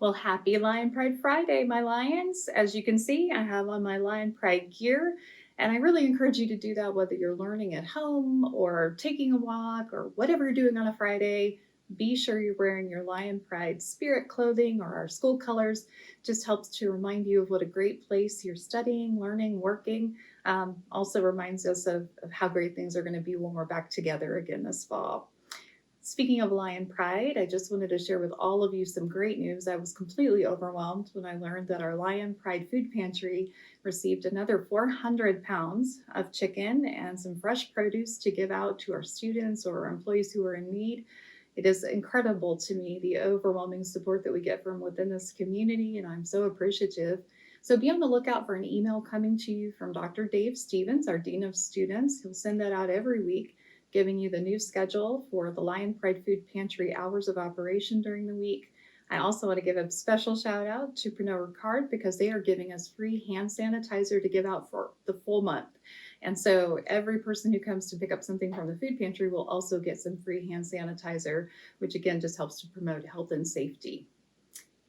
Well, happy Lion Pride Friday, my lions. As you can see, I have on my Lion Pride gear, and I really encourage you to do that whether you're learning at home or taking a walk or whatever you're doing on a Friday. Be sure you're wearing your Lion Pride spirit clothing or our school colors. Just helps to remind you of what a great place you're studying, learning, working. Also reminds us of how great things are going to be when we're back together again this fall. Speaking of Lion Pride, I just wanted to share with all of you some great news. I was completely overwhelmed when I learned that our Lion Pride Food Pantry received another 400 pounds of chicken and some fresh produce to give out to our students or employees who are in need. It is incredible to me the overwhelming support that we get from within this community, and I'm so appreciative. So be on the lookout for an email coming to you from Dr. Dave Stevens, our Dean of Students. He'll send that out every week, giving you the new schedule for the Lion Pride Food Pantry hours of operation during the week. I also want to give a special shout out to Pernod Ricard because they are giving us free hand sanitizer to give out for the full month. And so every person who comes to pick up something from the food pantry will also get some free hand sanitizer, which again just helps to promote health and safety.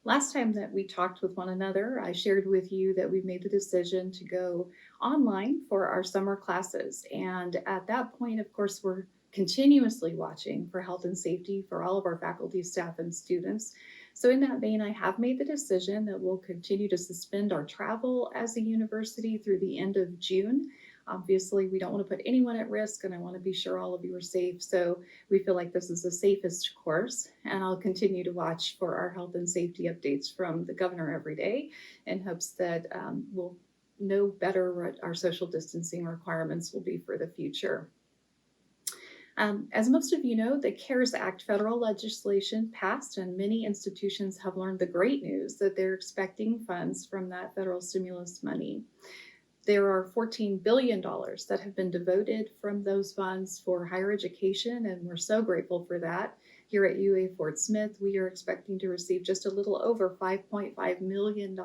Last time that we talked with one another, I shared with you that we've made the decision to go online for our summer classes. And at that point, of course, we're continuously watching for health and safety for all of our faculty, staff, and students. So in that vein, I have made the decision that we'll continue to suspend our travel as a university through the end of June. Obviously, we don't want to put anyone at risk, and I want to be sure all of you are safe. So we feel like this is the safest course, and I'll continue to watch for our health and safety updates from the governor every day in hopes that we'll know better what our social distancing requirements will be for the future. As most of you know, the CARES Act federal legislation passed, and many institutions have learned the great news that they're expecting funds from that federal stimulus money. There are $14 billion that have been devoted from those funds for higher education, and we're so grateful for that. Here at UA Fort Smith, we are expecting to receive just a little over $5.5 million.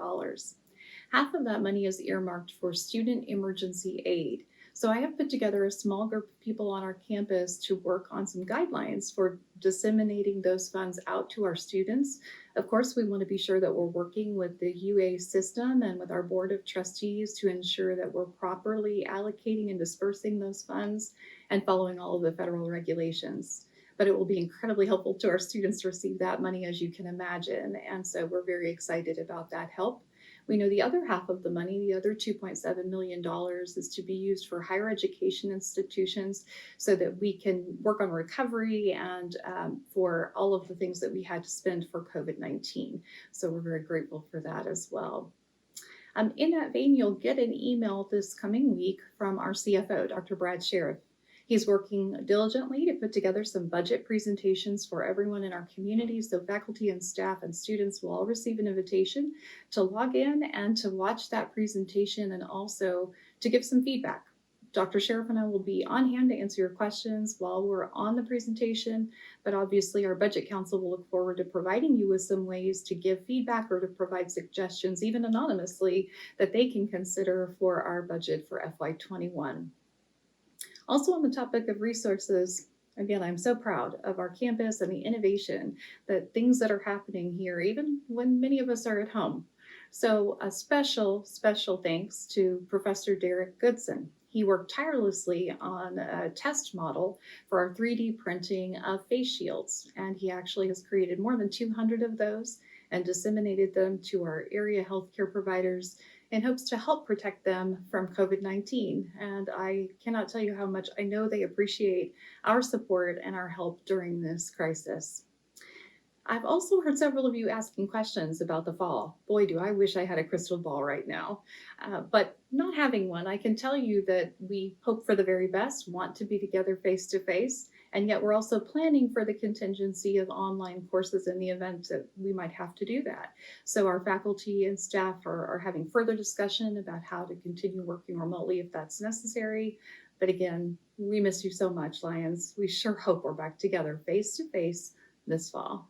Half of that money is earmarked for student emergency aid. So I have put together a small group of people on our campus to work on some guidelines for disseminating those funds out to our students. Of course, we want to be sure that we're working with the UA system and with our board of trustees to ensure that we're properly allocating and dispersing those funds and following all of the federal regulations. But it will be incredibly helpful to our students to receive that money, as you can imagine. And so we're very excited about that help. We know the other half of the money, the other $2.7 million, is to be used for higher education institutions so that we can work on recovery and for all of the things that we had to spend for COVID-19. So we're very grateful for that as well. In that vein, you'll get an email this coming week from our CFO, Dr. Brad Sheriff. He's working diligently to put together some budget presentations for everyone in our community, so faculty and staff and students will all receive an invitation to log in and to watch that presentation and also to give some feedback. Dr. Sheriff and I will be on hand to answer your questions while we're on the presentation, but obviously our Budget Council will look forward to providing you with some ways to give feedback or to provide suggestions, even anonymously, that they can consider for our budget for FY21. Also on the topic of resources, again, I'm so proud of our campus and the innovation, that things that are happening here, even when many of us are at home. So a special thanks to Professor Derek Goodson. He worked tirelessly on a test model for our 3D printing of face shields, and he actually has created more than 200 of those and disseminated them to our area healthcare providers in hopes to help protect them from COVID-19. And I cannot tell you how much I know they appreciate our support and our help during this crisis. I've also heard several of you asking questions about the fall. Boy, do I wish I had a crystal ball right now. But not having one, I can tell you that we hope for the very best, want to be together face to face, and yet we're also planning for the contingency of online courses in the event that we might have to do that. So our faculty and staff are having further discussion about how to continue working remotely if that's necessary. But again, we miss you so much, Lions. We sure hope we're back together face to face this fall.